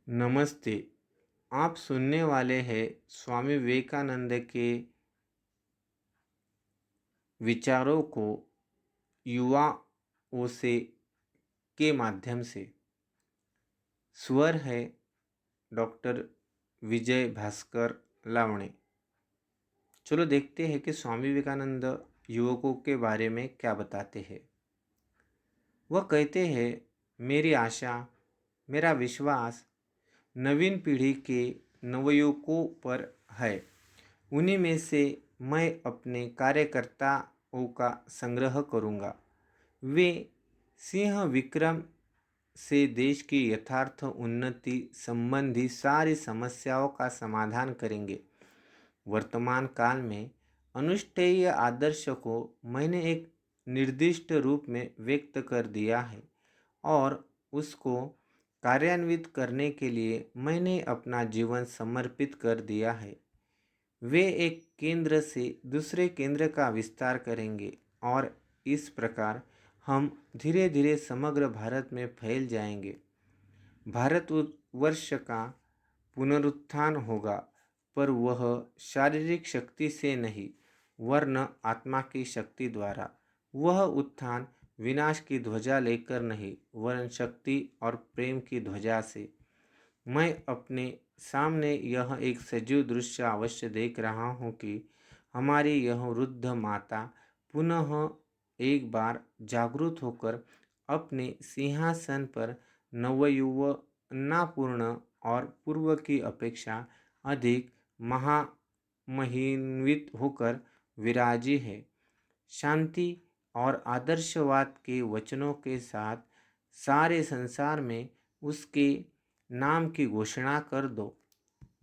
नमस्ते। आप सुनने वाले हैं स्वामी विवेकानंद के विचारों को युवाओं से के माध्यम से। स्वर है डॉक्टर विजय भास्कर लावणे। चलो देखते हैं कि स्वामी विवेकानंद युवकों के बारे में क्या बताते हैं। वह कहते हैं, मेरी आशा, मेरा विश्वास नवीन पीढ़ी के नवयुवकों पर है। उन्हीं में से मैं अपने कार्यकर्ताओं का संग्रह करूंगा। वे सिंह विक्रम से देश की यथार्थ उन्नति संबंधी सारी समस्याओं का समाधान करेंगे। वर्तमान काल में अनुष्ठेय आदर्श को मैंने एक निर्दिष्ट रूप में व्यक्त कर दिया है और उसको कार्यान्वित करने के लिए मैंने अपना जीवन समर्पित कर दिया है। वे एक केंद्र से दूसरे केंद्र का विस्तार करेंगे और इस प्रकार हम धीरे धीरे समग्र भारत में फैल जाएंगे। भारतवर्ष का पुनरुत्थान होगा, पर वह शारीरिक शक्ति से नहीं, वरन आत्मा की शक्ति द्वारा। वह उत्थान विनाश की ध्वजा लेकर नहीं, वरन शक्ति और प्रेम की ध्वजा से। मैं अपने सामने यह एक सजीव दृश्य अवश्य देख रहा हूँ कि हमारी यह वृद्ध माता पुनः एक बार जागृत होकर अपने सिंहासन पर नवयौवनापूर्ण और पूर्व की अपेक्षा अधिक महामहिन्वित होकर विराजी है। शांति और आदर्शवाद के वचनों के साथ सारे संसार में उसके नाम की घोषणा कर दो।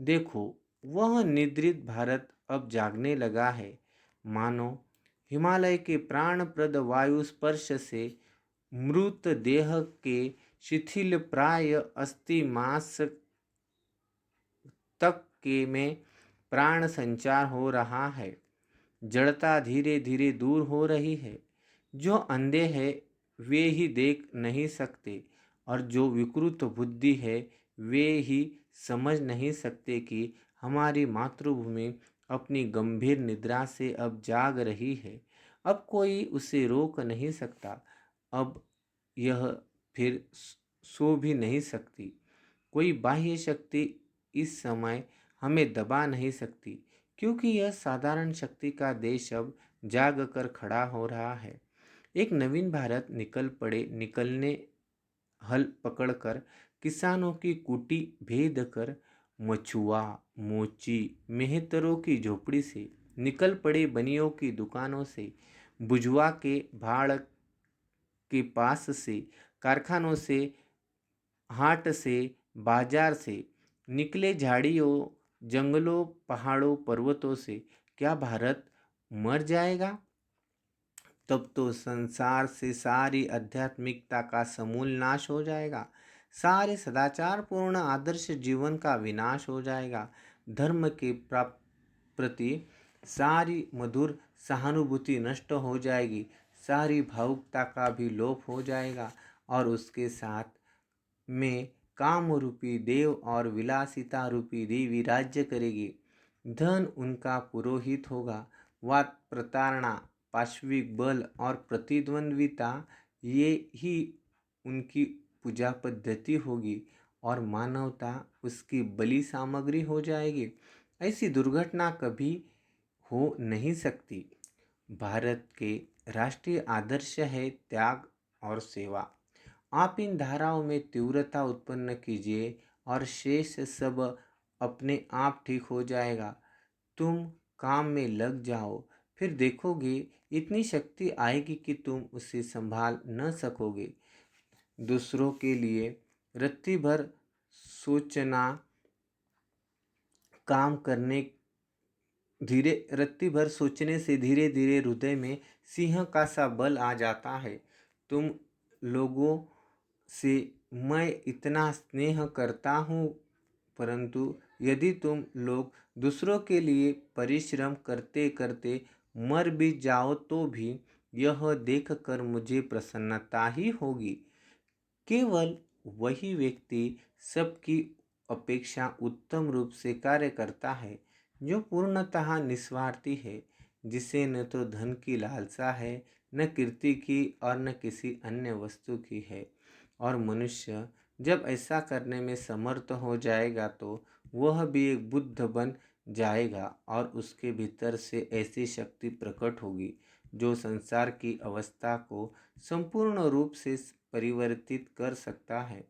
देखो, वह निद्रित भारत अब जागने लगा है। मानो हिमालय के प्राणप्रद वायु स्पर्श से मृत देह के शिथिल प्राय अस्थि मांस तक के में प्राण संचार हो रहा है। जड़ता धीरे धीरे दूर हो रही है। जो अंधे हैं वे ही देख नहीं सकते, और जो विकृत बुद्धि है वे ही समझ नहीं सकते कि हमारी मातृभूमि अपनी गंभीर निद्रा से अब जाग रही है। अब कोई उसे रोक नहीं सकता। अब यह फिर सो भी नहीं सकती। कोई बाह्य शक्ति इस समय हमें दबा नहीं सकती, क्योंकि यह साधारण शक्ति का देश अब जाग कर खड़ा हो रहा है। एक नवीन भारत निकलने हल पकड़कर, किसानों की कुटी भेद कर, मछुआ मोची मेहतरों की झोपड़ी से निकल पड़े, बनियों की दुकानों से, बुझवा के भाड़ के पास से, कारखानों से, हाट से, बाजार से निकले, झाड़ियों जंगलों पहाड़ों पर्वतों से। क्या भारत मर जाएगा? तब तो संसार से सारी आध्यात्मिकता का समूल नाश हो जाएगा। सारे सदाचार पूर्ण आदर्श जीवन का विनाश हो जाएगा। धर्म के प्रति सारी मधुर सहानुभूति नष्ट हो जाएगी। सारी भावुकता का भी लोप हो जाएगा और उसके साथ में काम रूपी देव और विलासिता रूपी देवी राज्य करेगी। धन उनका पुरोहित होगा। वाद, प्रताड़ना, पाशविक बल और प्रतिद्वंद्विता ये ही उनकी पूजा पद्धति होगी और मानवता उसकी बलि सामग्री हो जाएगी। ऐसी दुर्घटना कभी हो नहीं सकती। भारत के राष्ट्रीय आदर्श है त्याग और सेवा। आप इन धाराओं में तीव्रता उत्पन्न कीजिए और शेष सब अपने आप ठीक हो जाएगा। तुम काम में लग जाओ, फिर देखोगे इतनी शक्ति आएगी कि तुम उसे संभाल न सकोगे। दूसरों के लिए रत्ती भर सोचना, काम करने धीरे रत्ती भर सोचने से धीरे धीरे हृदय में सिंह का सा बल आ जाता है। तुम लोगों से मैं इतना स्नेह करता हूँ, परंतु यदि तुम लोग दूसरों के लिए परिश्रम करते करते मर भी जाओ तो भी यह देखकर मुझे प्रसन्नता ही होगी। केवल वही व्यक्ति सबकी अपेक्षा उत्तम रूप से कार्य करता है, जो पूर्णतः निस्वार्थी है, जिसे न तो धन की लालसा है, न कीर्ति की और न किसी अन्य वस्तु की है। और मनुष्य जब ऐसा करने में समर्थ हो जाएगा तो वह भी एक बुद्ध बन जाएगा और उसके भीतर से ऐसी शक्ति प्रकट होगी जो संसार की अवस्था को संपूर्ण रूप से परिवर्तित कर सकता है।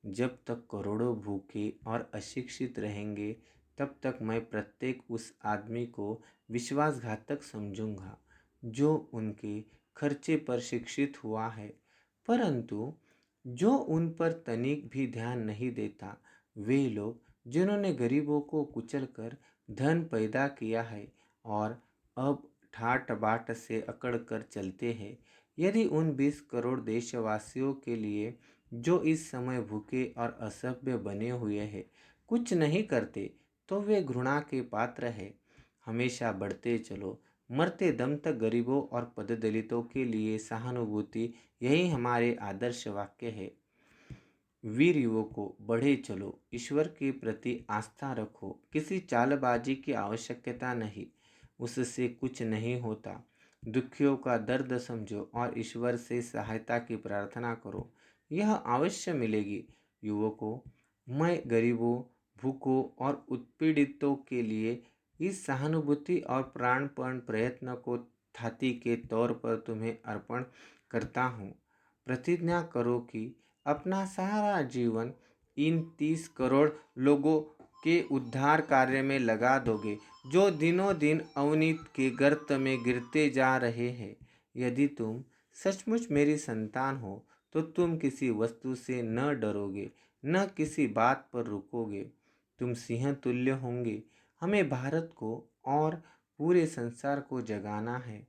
जब तक करोड़ों भूखे और अशिक्षित रहेंगे, तब तक मैं प्रत्येक उस आदमी को विश्वासघातक समझूंगा जो उनके खर्चे पर शिक्षित हुआ है। परंतु जो उन पर तनिक भी ध्यान नहीं देता, वे लोग जिन्होंने गरीबों को कुचलकर धन पैदा किया है और अब ठाट बाट से अकड़ कर चलते हैं, यदि उन 20 करोड़ देशवासियों के लिए जो इस समय भूखे और असभ्य बने हुए हैं कुछ नहीं करते, तो वे घृणा के पात्र है। हमेशा बढ़ते चलो, मरते दम तक गरीबों और पददलितों के लिए सहानुभूति, यही हमारे आदर्श वाक्य है। वीर युवकों, बढ़े चलो, ईश्वर के प्रति आस्था रखो, किसी चालबाजी की आवश्यकता नहीं, उससे कुछ नहीं होता। दुखियों का दर्द समझो और ईश्वर से सहायता की प्रार्थना करो, यह अवश्य मिलेगी। युवकों, मैं गरीबों, भूखों और उत्पीड़ितों के लिए इस सहानुभूति और प्राणपण प्रयत्न को थाती के तौर पर तुम्हें अर्पण करता हूँ। प्रतिज्ञा करो कि अपना सारा जीवन इन 30 करोड़ लोगों के उद्धार कार्य में लगा दोगे, जो दिनों दिन अवनीत के गर्त में गिरते जा रहे हैं। यदि तुम सचमुच मेरी संतान हो, तो तुम किसी वस्तु से न डरोगे, न किसी बात पर रुकोगे। तुम सिंह तुल्य होंगे। हमें भारत को और पूरे संसार को जगाना है।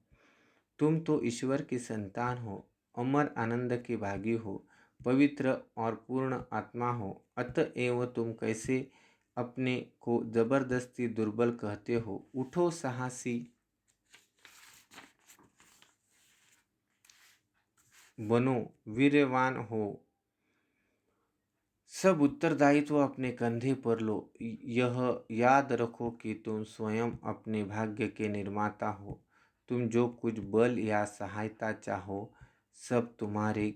तुम तो ईश्वर की संतान हो, अमर आनंद के भागी हो, पवित्र और पूर्ण आत्मा हो। अतएव तुम कैसे अपने को जबरदस्ती दुर्बल कहते हो? उठो, साहसी बनो, वीर्यवान हो। सब उत्तरदायित्व अपने कंधे पर लो। यह याद रखो कि तुम स्वयं अपने भाग्य के निर्माता हो। तुम जो कुछ बल या सहायता चाहो, सब तुम्हारे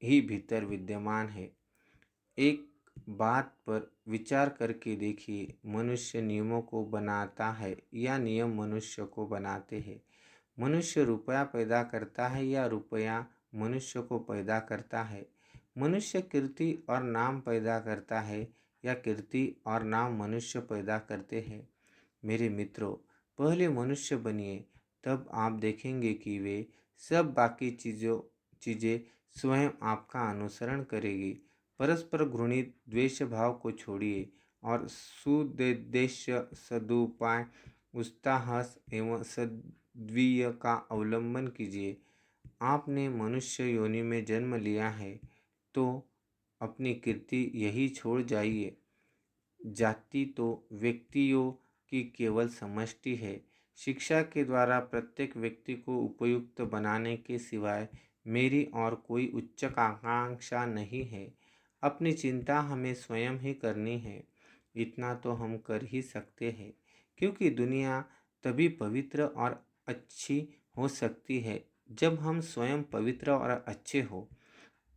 ही भीतर विद्यमान है। एक बात पर विचार करके देखिए, मनुष्य नियमों को बनाता है या नियम मनुष्य को बनाते हैं? मनुष्य रुपया पैदा करता है या रुपया मनुष्य को पैदा करता है? मनुष्य कीर्ति और नाम पैदा करता है या कीर्ति और नाम मनुष्य पैदा करते हैं? मेरे मित्रों, पहले मनुष्य बनिए, तब आप देखेंगे कि वे सब बाकी चीज़ें स्वयं आपका अनुसरण करेगी। परस्पर घृणित द्वेष भाव को छोड़िए और सुदेश्य सदुपाय, उत्साहस एवं सद्वीय का अवलंबन कीजिए। आपने मनुष्य योनि में जन्म लिया है, तो अपनी कीर्ति यही छोड़ जाइए। जाति तो व्यक्तियों की केवल समष्टि है। शिक्षा के द्वारा प्रत्येक व्यक्ति को उपयुक्त बनाने के सिवाय मेरी और कोई उच्च आकांक्षा नहीं है। अपनी चिंता हमें स्वयं ही करनी है। इतना तो हम कर ही सकते हैं, क्योंकि दुनिया तभी पवित्र और अच्छी हो सकती है जब हम स्वयं पवित्र और अच्छे हो।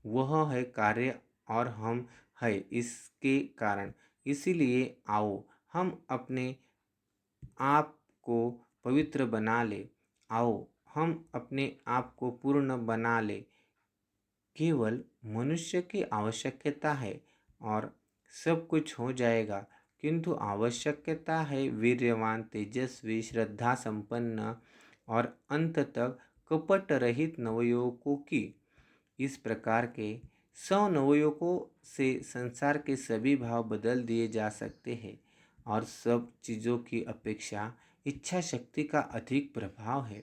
वह है कार्य और हम है इसके कारण। इसीलिए आओ हम अपने आप को पवित्र बना ले। आओ हम अपने आप को पूर्ण बना ले। केवल मनुष्य की आवश्यकता है और सब कुछ हो जाएगा, किंतु आवश्यकता है वीर्यवान, तेजस्वी, श्रद्धा संपन्न और अंत तक कपट रहित नवयुवकों की। इस प्रकार के 100 नवयुवकों से संसार के सभी भाव बदल दिए जा सकते हैं और सब चीज़ों की अपेक्षा इच्छा शक्ति का अधिक प्रभाव है।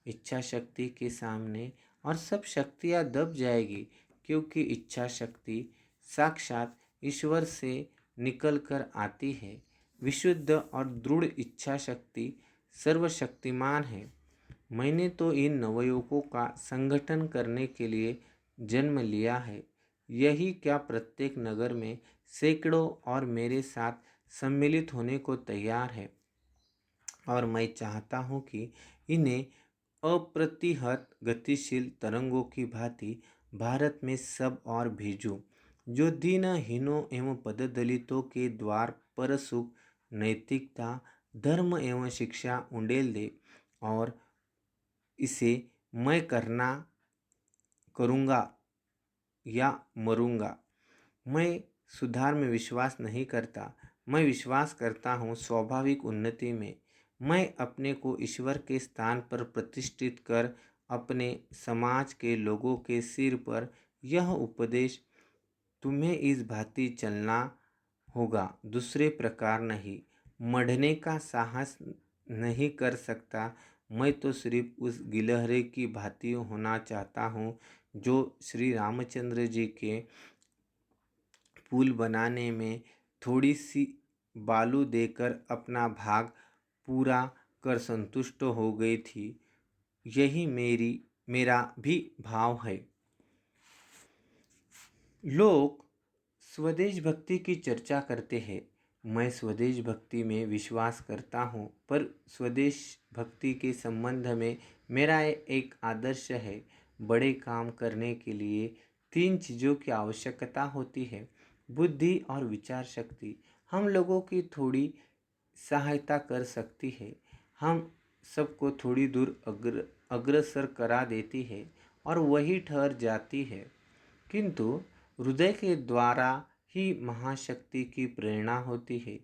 इच्छा शक्ति के सामने और सब शक्तियाँ दब जाएगी, क्योंकि इच्छा शक्ति साक्षात ईश्वर से निकल कर आती है। विशुद्ध और दृढ़ इच्छा शक्ति सर्वशक्तिमान है। मैंने तो इन नवयुवकों का संगठन करने के लिए जन्म लिया है। यही क्या प्रत्येक नगर में सैकड़ों और मेरे साथ सम्मिलित होने को तैयार है, और मैं चाहता हूँ कि इन्हें अप्रतिहत गतिशील तरंगों की भांति भारत में सब और भेजूं, जो दीनहीनों एवं पददलितों के द्वार पर सुख, नैतिकता, धर्म एवं शिक्षा उंडेल दे। और इसे मैं करूँगा या मरूँगा। मैं सुधार में विश्वास नहीं करता, मैं विश्वास करता हूँ स्वाभाविक उन्नति में। मैं अपने को ईश्वर के स्थान पर प्रतिष्ठित कर अपने समाज के लोगों के सिर पर यह उपदेश, तुम्हें इस भांति चलना होगा, दूसरे प्रकार नहीं। मढ़ने का साहस नहीं कर सकता। मैं तो सिर्फ उस गिलहरी की भांति होना चाहता हूँ जो श्री रामचंद्र जी के पुल बनाने में थोड़ी सी बालू देकर अपना भाग पूरा कर संतुष्ट हो गई थी। यही मेरा भी भाव है। लोग स्वदेश भक्ति की चर्चा करते हैं। मैं स्वदेश भक्ति में विश्वास करता हूँ, पर स्वदेश भक्ति के संबंध में मेरा एक आदर्श है। बड़े काम करने के लिए 3 चीज़ों की आवश्यकता होती है: बुद्धि और विचार शक्ति। हम लोगों की थोड़ी सहायता कर सकती है, हम सबको थोड़ी दूर अग्रसर करा देती है और वही ठहर जाती है। किंतु हृदय के द्वारा ही महाशक्ति की प्रेरणा होती है।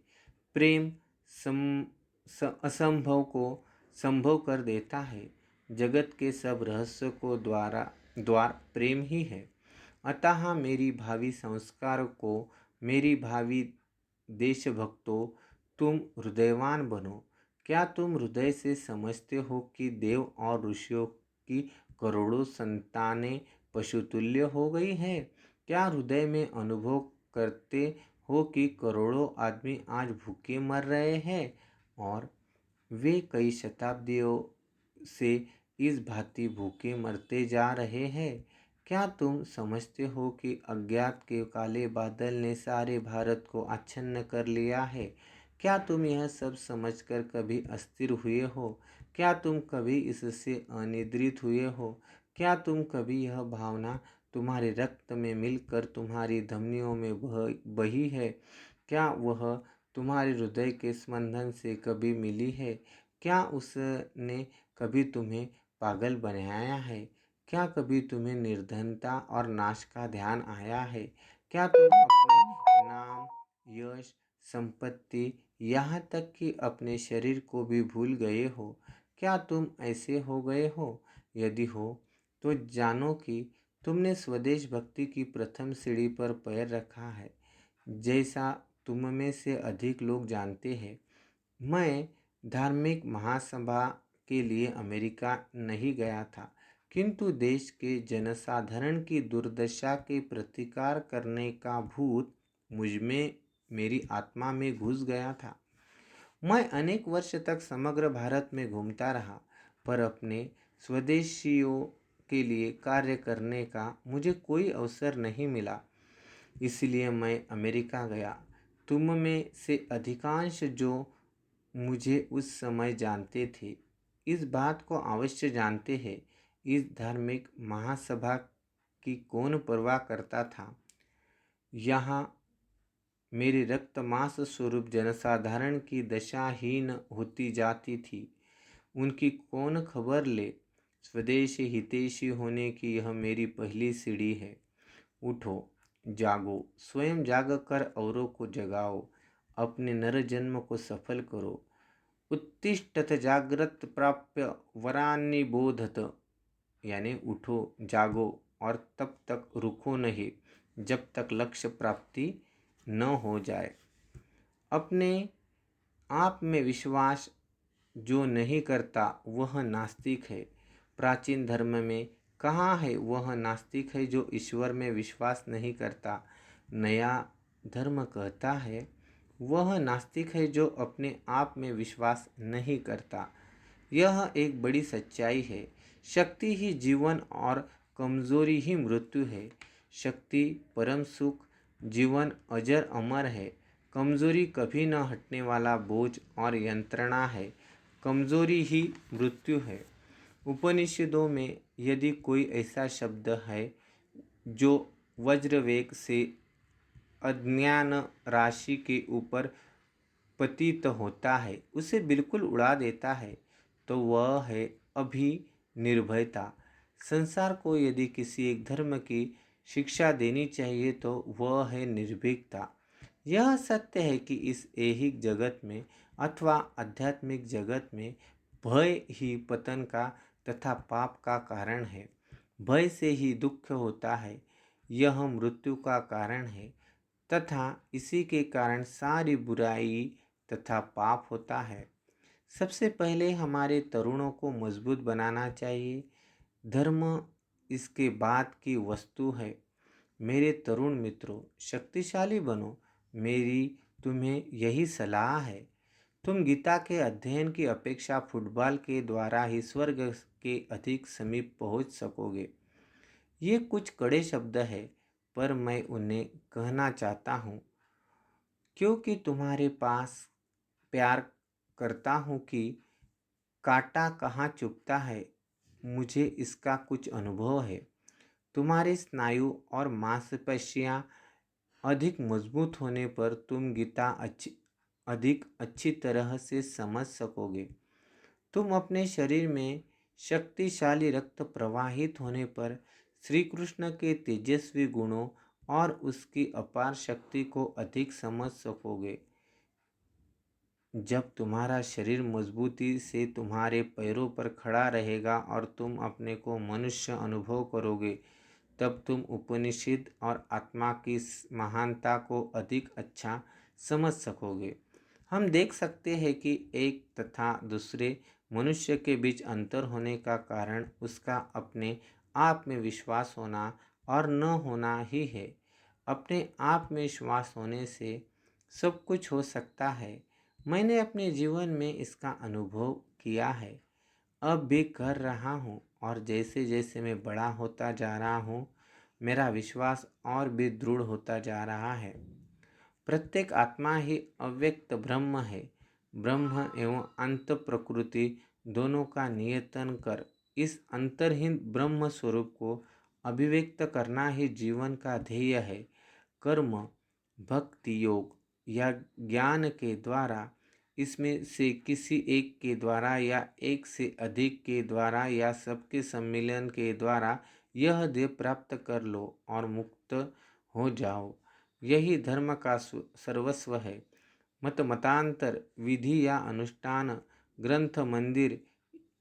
प्रेम असंभव को संभव कर देता है। जगत के सब रहस्य को द्वार प्रेम ही है। अतः मेरी भावी संस्कार को, मेरी भावी देशभक्तों, तुम हृदयवान बनो। क्या तुम हृदय से समझते हो कि देव और ऋषियों की करोड़ों संतानें पशुतुल्य हो गई है? क्या हृदय में अनुभव करते हो कि करोड़ों आदमी आज भूखे मर रहे हैं और वे कई शताब्दियों से इस भांति भूखे मरते जा रहे हैं? क्या तुम समझते हो कि अज्ञात के काले बादल ने सारे भारत को आच्छन्न कर लिया है? क्या तुम यह सब समझकर कभी अस्थिर हुए हो? क्या तुम कभी इससे अनिद्रित हुए हो? क्या तुम कभी यह भावना तुम्हारे रक्त में मिलकर तुम्हारी धमनियों में बही है? क्या वह तुम्हारे हृदय के स्पंदन से कभी मिली है? क्या उसने कभी तुम्हें पागल बनाया है? क्या कभी तुम्हें निर्धनता और नाश का ध्यान आया है? क्या तुम अपने नाम, यश, संपत्ति, यहाँ तक कि अपने शरीर को भी भूल गए हो? क्या तुम ऐसे हो गए हो? यदि हो तो जानो कि तुमने स्वदेश भक्ति की प्रथम सीढ़ी पर पैर रखा है। जैसा तुम में से अधिक लोग जानते हैं, मैं धार्मिक महासभा के लिए अमेरिका नहीं गया था, किंतु देश के जनसाधारण की दुर्दशा के प्रतिकार करने का भूत मुझमें, मेरी आत्मा में घुस गया था। मैं अनेक वर्ष तक समग्र भारत में घूमता रहा, पर अपने स्वदेशियों के लिए कार्य करने का मुझे कोई अवसर नहीं मिला। इसलिए मैं अमेरिका गया। तुम में से अधिकांश जो मुझे उस समय जानते थे, इस बात को अवश्य जानते हैं, इस धार्मिक महासभा की कौन परवाह करता था। यहाँ मेरे रक्त मांस स्वरूप जनसाधारण की दशाहीन होती जाती थी, उनकी कौन खबर ले। स्वदेशी हितैषी होने की यह मेरी पहली सीढ़ी है। उठो, जागो, स्वयं जाग कर औरों को जगाओ, अपने नर जन्म को सफल करो। उत्तिष्ठत जागृत प्राप्य वरान्नि बोधत, यानी उठो, जागो और तब तक रुको नहीं जब तक लक्ष्य प्राप्ति न हो जाए। अपने आप में विश्वास जो नहीं करता वह नास्तिक है। प्राचीन धर्म में कहाँ है वह नास्तिक है जो ईश्वर में विश्वास नहीं करता? नया धर्म कहता है वह नास्तिक है जो अपने आप में विश्वास नहीं करता। यह एक बड़ी सच्चाई है। शक्ति ही जीवन और कमजोरी ही मृत्यु है। शक्ति, परम सुख, जीवन अजर अमर है। कमजोरी कभी न हटने वाला बोझ और यंत्रणा है। कमजोरी ही मृत्यु है। उपनिषदों में यदि कोई ऐसा शब्द है जो वज्रवेग से अज्ञान राशि के ऊपर पतित होता है, उसे बिल्कुल उड़ा देता है, तो वह है अभिनिर्भयता। संसार को यदि किसी एक धर्म की शिक्षा देनी चाहिए तो वह है निर्भीकता। यह सत्य है कि इस ऐहिक जगत में अथवा आध्यात्मिक जगत में भय ही पतन का तथा पाप का कारण है। भय से ही दुख होता है, यह मृत्यु का कारण है तथा इसी के कारण सारी बुराई तथा पाप होता है। सबसे पहले हमारे तरुणों को मजबूत बनाना चाहिए। धर्म इसके बाद की वस्तु है। मेरे तरुण मित्रों, शक्तिशाली बनो। मेरी तुम्हें यही सलाह है। तुम गीता के अध्ययन की अपेक्षा फुटबॉल के द्वारा ही स्वर्ग के अधिक समीप पहुंच सकोगे। ये कुछ कड़े शब्द है, पर मैं उन्हें कहना चाहता हूँ क्योंकि तुम्हारे पास प्यार करता हूँ कि कांटा कहाँ चुभता है, मुझे इसका कुछ अनुभव है। तुम्हारे स्नायु और मांसपेशियाँ अधिक मजबूत होने पर तुम गीता अधिक अच्छी तरह से समझ सकोगे। तुम अपने शरीर में शक्तिशाली रक्त प्रवाहित होने पर श्री कृष्ण के तेजस्वी गुणों और उसकी अपार शक्ति को अधिक समझ सकोगे। जब तुम्हारा शरीर मजबूती से तुम्हारे पैरों पर खड़ा रहेगा और तुम अपने को मनुष्य अनुभव करोगे, तब तुम उपनिषद और आत्मा की महानता को अधिक अच्छा समझ सकोगे। हम देख सकते हैं कि एक तथा दूसरे मनुष्य के बीच अंतर होने का कारण उसका अपने आप में विश्वास होना और न होना ही है। अपने आप में विश्वास होने से सब कुछ हो सकता है। मैंने अपने जीवन में इसका अनुभव किया है, अब भी कर रहा हूँ, और जैसे जैसे मैं बड़ा होता जा रहा हूँ, मेरा विश्वास और भी दृढ़ होता जा रहा है। प्रत्येक आत्मा ही अव्यक्त ब्रह्म है। ब्रह्म एवं अंत प्रकृति दोनों का नियतन कर इस अंतर्हीन ब्रह्म स्वरूप को अभिव्यक्त करना ही जीवन का ध्येय है। कर्म, भक्ति योग या ज्ञान के द्वारा, इसमें से किसी एक के द्वारा या एक से अधिक के द्वारा या सबके सम्मिलन के द्वारा यह देह प्राप्त कर लो और मुक्त हो जाओ। यही धर्म का सर्वस्व है। मतांतर, विधि या अनुष्ठान, ग्रंथ, मंदिर,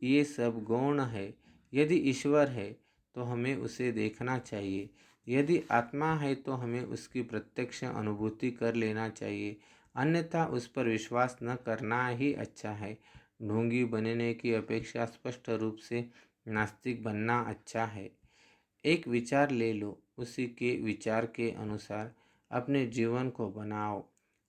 ये सब गौण है। यदि ईश्वर है तो हमें उसे देखना चाहिए। यदि आत्मा है तो हमें उसकी प्रत्यक्ष अनुभूति कर लेना चाहिए, अन्यथा उस पर विश्वास न करना ही अच्छा है। ढोंगी बनने की अपेक्षा स्पष्ट रूप से नास्तिक बनना अच्छा है। एक विचार ले लो, उसी के विचार के अनुसार अपने जीवन को बनाओ,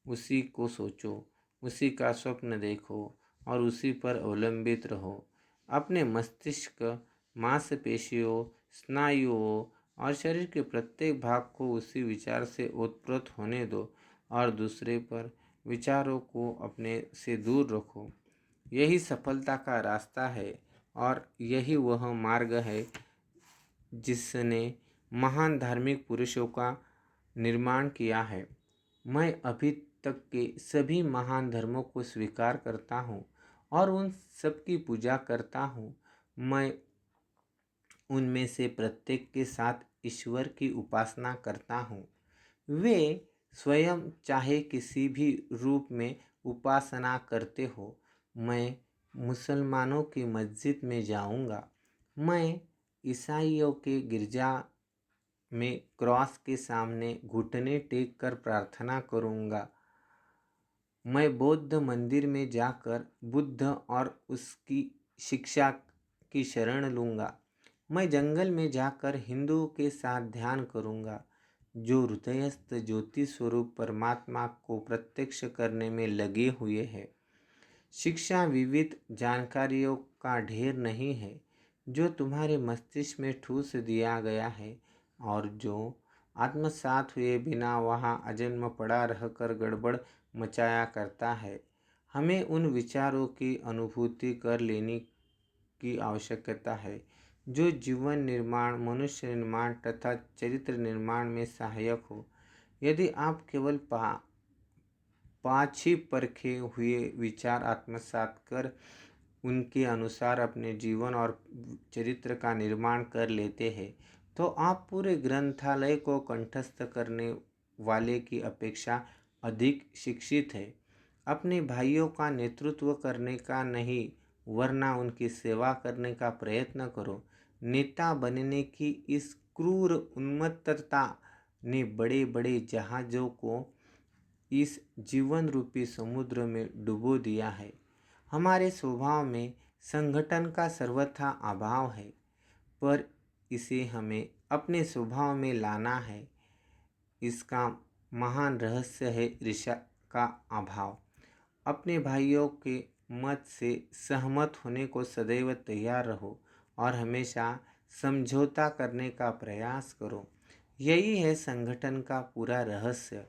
उसी को सोचो, उसी का स्वप्न देखो और उसी पर अवलंबित रहो। अपने मस्तिष्क, मांसपेशियों, स्नायुओं और शरीर के प्रत्येक भाग को उसी विचार से ओतप्रोत होने दो और दूसरे पर विचारों को अपने से दूर रखो। यही सफलता का रास्ता है और यही वह मार्ग है जिसने महान धार्मिक पुरुषों का निर्माण किया है। मैं अभी तक के सभी महान धर्मों को स्वीकार करता हूँ और उन सब की पूजा करता हूँ। मैं उनमें से प्रत्येक के साथ ईश्वर की उपासना करता हूँ। वे स्वयं चाहे किसी भी रूप में उपासना करते हो। मैं मुसलमानों की मस्जिद में जाऊंगा, मैं ईसाइयों के गिरजा में क्रॉस के सामने घुटने टेक कर प्रार्थना करूंगा, मैं बौद्ध मंदिर में जाकर बुद्ध और उसकी शिक्षा की शरण लूँगा, मैं जंगल में जाकर हिंदुओं के साथ ध्यान करूँगा जो हृदयस्थ ज्योति स्वरूप परमात्मा को प्रत्यक्ष करने में लगे हुए हैं। शिक्षा विविध जानकारियों का ढेर नहीं है जो तुम्हारे मस्तिष्क में ठूस दिया गया है और जो आत्मसात हुए बिना वहाँ अजन्म पड़ा रहकर गड़बड़ मचाया करता है। हमें उन विचारों की अनुभूति कर लेने की आवश्यकता है जो जीवन निर्माण, मनुष्य निर्माण तथा चरित्र निर्माण में सहायक हो। यदि आप केवल पाँच ही परखे हुए विचार आत्मसात कर उनके अनुसार अपने जीवन और चरित्र का निर्माण कर लेते हैं, तो आप पूरे ग्रंथालय को कंठस्थ करने वाले की अपेक्षा अधिक शिक्षित है। अपने भाइयों का नेतृत्व करने का नहीं, वरना उनकी सेवा करने का प्रयत्न करो। नेता बनने की इस क्रूर उन्मत्तता ने बड़े बड़े जहाज़ों को इस जीवन रूपी समुद्र में डुबो दिया है। हमारे स्वभाव में संगठन का सर्वथा अभाव है, पर इसे हमें अपने स्वभाव में लाना है। इसका महान रहस्य है ईर्ष्या का अभाव। अपने भाइयों के मत से सहमत होने को सदैव तैयार रहो और हमेशा समझौता करने का प्रयास करो। यही है संगठन का पूरा रहस्य।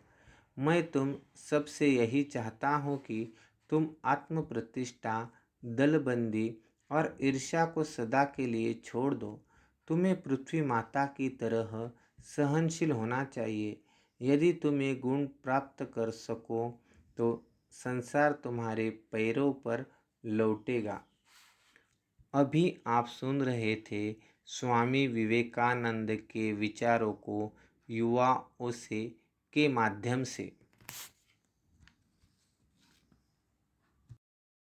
मैं तुम सबसे यही चाहता हूँ कि तुम आत्म प्रतिष्ठा, दलबंदी और ईर्ष्या को सदा के लिए छोड़ दो। तुम्हें पृथ्वी माता की तरह सहनशील होना चाहिए। यदि तुम ये गुण प्राप्त कर सको तो संसार तुम्हारे पैरों पर लौटेगा। अभी आप सुन रहे थे स्वामी विवेकानंद के विचारों को युवाओं से के माध्यम से।